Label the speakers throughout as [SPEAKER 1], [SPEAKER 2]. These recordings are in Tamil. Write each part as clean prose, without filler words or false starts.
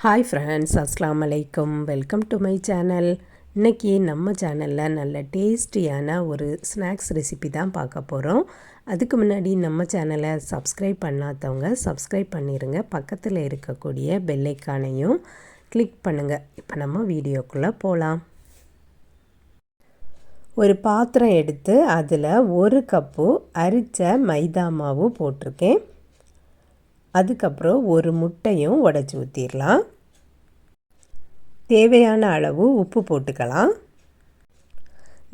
[SPEAKER 1] ஹாய் ஃப்ரெண்ட்ஸ், அஸ்ஸலாமு அலைக்கும். Welcome to my channel. இன்றைக்கி நம்ம சேனலில் நல்ல டேஸ்டியான ஒரு ஸ்நாக்ஸ் ரெசிபி தான் பார்க்க போகிறோம். அதுக்கு முன்னாடி நம்ம சேனலை சப்ஸ்கிரைப் பண்ணாதவங்க சப்ஸ்கிரைப் பண்ணிடுங்க. பக்கத்தில் இருக்கக்கூடிய பெல் ஐக்கானையும் கிளிக் பண்ணுங்கள். இப்போ நம்ம வீடியோக்குள்ளே போகலாம். ஒரு பாத்திரம் எடுத்து அதில் 1 கப்பு அரிச்ச மைதா மாவு போட்டிருக்கேன். அதுக்கப்புறம் ஒரு முட்டையும் உடைச்சி ஊற்றிடலாம். தேவையான அளவு உப்பு போட்டுக்கலாம்.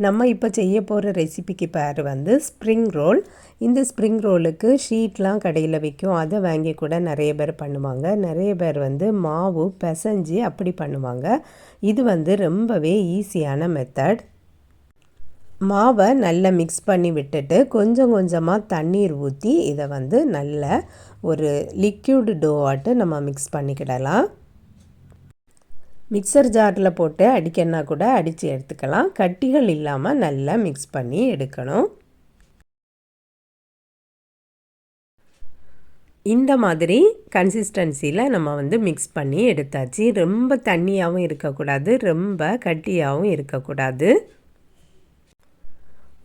[SPEAKER 1] நம்ம இப்போ செய்ய போகிற ரெசிபிக்கு பேர் ஸ்ப்ரிங் ரோல். இந்த ஸ்ப்ரிங் ரோலுக்கு ஷீட்லாம் கடையில் விற்கும். அதை வாங்கி கூட நிறைய பேர் பண்ணுவாங்க. நிறைய பேர் மாவு பிசைஞ்சு அப்படி பண்ணுவாங்க. இது ரொம்பவே ஈஸியான மெத்தட். மாவை நல்லா மிக்ஸ் பண்ணி விட்டுட்டு கொஞ்சம் கொஞ்சமாக தண்ணீர் ஊற்றி இதை நல்ல ஒரு லிக்யூடு டோவாட்டு நம்ம மிக்ஸ் பண்ணிக்கிடலாம். மிக்சர் ஜாரில் போட்டு அடிக்கன்னா கூட அடித்து எடுத்துக்கலாம். கட்டிகள் இல்லாமல் நல்லா மிக்ஸ் பண்ணி எடுக்கணும். இந்த மாதிரி கன்சிஸ்டன்சியில் நம்ம மிக்ஸ் பண்ணி எடுத்தாச்சு. ரொம்ப தண்ணியாகவும் இருக்கக்கூடாது, ரொம்ப கட்டியாகவும் இருக்கக்கூடாது.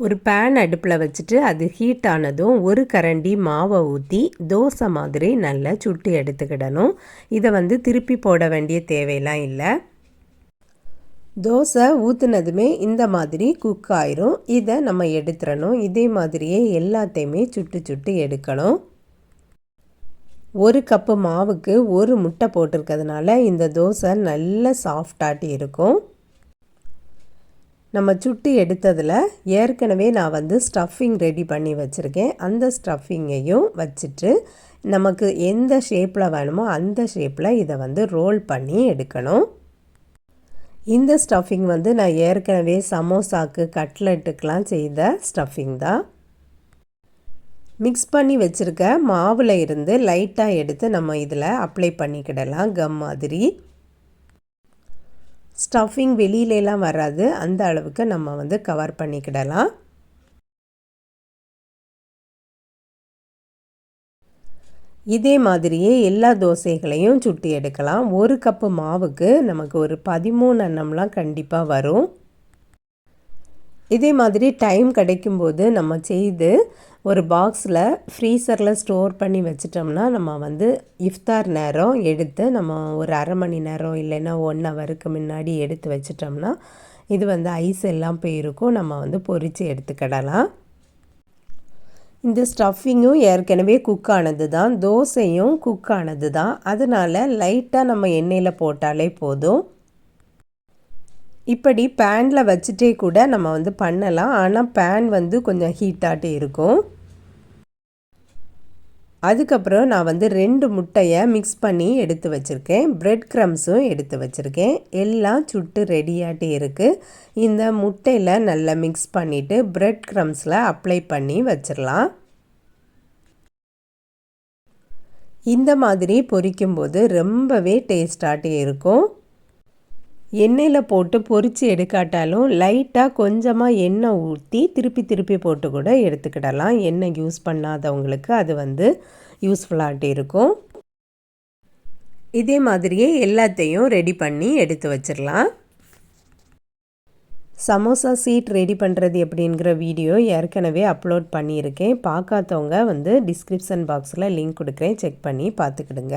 [SPEAKER 1] ஒரு பேன் அடுப்பில் வச்சுட்டு அது ஹீட் ஆனதும் 1 கரண்டி மாவை ஊற்றி தோசை மாதிரி நல்லா சுட்டு எடுத்துக்கிடணும். இதை திருப்பி போட வேண்டிய தேவையெல்லாம் இல்லை. தோசை ஊற்றுனதுமே இந்த மாதிரி குக் ஆயிரும். இதை நம்ம எடுத்துடணும். இதே மாதிரியே எல்லாத்தையுமே சுட்டு சுட்டு எடுக்கணும். 1 கப்பு மாவுக்கு 1 முட்டை போட்டிருக்கிறதுனால இந்த தோசை நல்ல சாஃப்டாட்டி இருக்கும். நம்ம சுட்டு எடுத்ததில் ஏற்கனவே நான் ஸ்டஃபிங் ரெடி பண்ணி வச்சுருக்கேன். அந்த ஸ்டஃபிங்கையும் வச்சுட்டு நமக்கு எந்த ஷேப்பில் வேணுமோ அந்த ஷேப்பில் இதை ரோல் பண்ணி எடுக்கணும். இந்த ஸ்டஃபிங் நான் ஏற்கனவே சமோசாக்கு கட்லெட்டுக்கெலாம் செய்த ஸ்டஃபிங் தான். மிக்ஸ் பண்ணி வச்சுருக்க மாவில் இருந்து லைட்டாக எடுத்து நம்ம இதில் அப்ளை பண்ணிக்கிடலாம் கம் மாதிரி. ஸ்டஃபிங் வெளியிலலாம் வராது, அந்த அளவுக்கு நம்ம கவர் பண்ணிக்கிடலாம். இதே மாதிரியே எல்லா தோசைகளையும் சுட்டி எடுக்கலாம். 1 கப்பு மாவுக்கு நமக்கு ஒரு 13 அன்னம்லாம் கண்டிப்பாக வரும். இதே மாதிரி டைம் கிடைக்கும்போது நம்ம செய்து ஒரு பாக்ஸில் ஃப்ரீசரில் ஸ்டோர் பண்ணி வச்சிட்டோம்னா நம்ம இஃப்தார் நேரம் எடுத்து நம்ம ஒரு அரை மணி நேரம் இல்லைன்னா 1 ஹவருக்கு முன்னாடி எடுத்து வச்சிட்டோம்னா இது ஐஸ் எல்லாம் போயிருக்கும். நம்ம பொரித்து எடுத்துக்கிடலாம். இந்த ஸ்டஃபிங்கும் ஏற்கனவே குக் ஆனது தான், தோசையும் குக் ஆனது தான். அதனால் லைட்டாக நம்ம எண்ணெயில் போட்டாலே போதும். இப்படி பேனில் வச்சுட்டே கூட நம்ம பண்ணலாம். ஆனால் பேன் கொஞ்சம் ஹீட்டாகிட்டே இருக்கும். அதுக்கப்புறம் நான் 2 முட்டையை மிக்ஸ் பண்ணி எடுத்து வச்சுருக்கேன். பிரெட் க்ரம்ஸும் எடுத்து வச்சுருக்கேன். எல்லாம் சுட்டு ரெடியாகிட்டே இருக்குது. இந்த முட்டையில் நல்லா மிக்ஸ் பண்ணிவிட்டு பிரெட் க்ரம்ஸில் அப்ளை பண்ணி வச்சிடலாம். இந்த மாதிரி பொரிக்கும்போது ரொம்பவே டேஸ்டாகிட்டே இருக்கும். எண்ணெயில் போட்டு பொரித்து எடுக்காட்டாலும் லைட்டாக கொஞ்சமாக எண்ணெய் ஊற்றி திருப்பி திருப்பி போட்டு கூட எடுத்துக்கிடலாம். எண்ணெய் யூஸ் பண்ணாதவங்களுக்கு அது யூஸ்ஃபுல்லாகிட்டே இருக்கும். இதே மாதிரியே எல்லாத்தையும் ரெடி பண்ணி எடுத்து வச்சிடலாம். சமோசா சீட் ரெடி பண்ணுறது எப்படிங்கிற வீடியோ ஏற்கனவே அப்லோட் பண்ணியிருக்கேன். பார்க்காதவங்க டிஸ்கிரிப்ஷன் பாக்ஸில் லிங்க் கொடுக்குறேன், செக் பண்ணி பார்த்துக்கிடுங்க.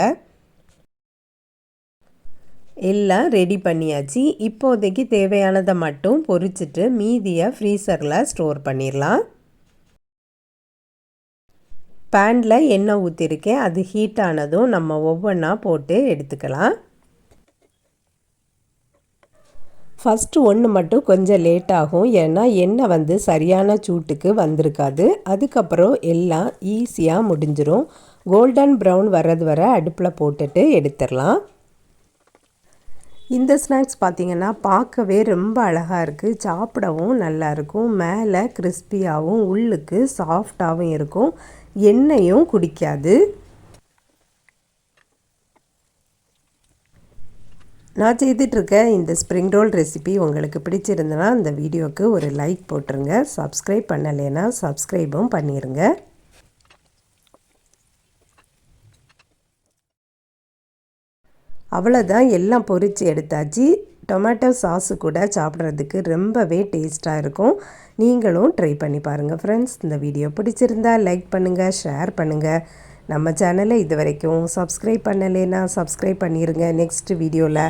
[SPEAKER 1] எல்லாம் ரெடி பண்ணியாச்சு. இப்போதைக்கு தேவையானதை மட்டும் பொரிச்சிட்டு மீதியை ஃப்ரீசரில் ஸ்டோர் பண்ணிடலாம். பேனில் எண்ணெய் ஊற்றிருக்கேன். அது ஹீட் ஆனதும் நம்ம ஒவ்வொன்றா போட்டு எடுத்துக்கலாம். ஃபஸ்ட்டு ஒன்று மட்டும் கொஞ்சம் லேட் ஆகும், ஏன்னா எண்ணெய் சரியான சூட்டுக்கு வந்திருக்காது. அதுக்கப்புறம் எல்லாம் ஈஸியாக முடிஞ்சிடும். கோல்டன் ப்ரௌன் வர்றது வரை அடுப்பில் போட்டுட்டு எடுத்துடலாம். இந்த ஸ்நாக்ஸ் பார்த்திங்கன்னா பார்க்கவே ரொம்ப அழகாக இருக்குது. சாப்பிடவும் நல்லாயிருக்கும். மேலே கிறிஸ்பியாகவும் உள்ளுக்கு சாஃப்டாகவும் இருக்கும். எண்ணெயும் குடிக்காது. நான் செய்துட்ருக்க இந்த ஸ்ப்ரிங் ரோல் ரெசிபி உங்களுக்கு பிடிச்சிருந்தனா இந்த வீடியோவுக்கு ஒரு லைக் போட்டுருங்க. சப்ஸ்கிரைப் பண்ணலைன்னா சப்ஸ்கிரைபும் பண்ணிடுங்க. அவ்வளோதான், எல்லாம் பொரித்து எடுத்தாச்சு. டொமேட்டோ சாஸு கூட சாப்பிட்றதுக்கு ரொம்பவே டேஸ்ட்டாக இருக்கும். நீங்களும் ட்ரை பண்ணி பாருங்கள் ஃப்ரெண்ட்ஸ். இந்த வீடியோ பிடிச்சிருந்தா லைக் பண்ணுங்கள், ஷேர் பண்ணுங்கள். நம்ம சேனலை இது வரைக்கும் சப்ஸ்கிரைப் பண்ணலைன்னா சப்ஸ்கிரைப் பண்ணிடுங்க. நெக்ஸ்ட் வீடியோவில்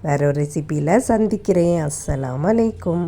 [SPEAKER 1] வேறு ஒரு ரெசிப்பியில் சந்திக்கிறேன். அஸ்ஸலாமு அலைக்கும்.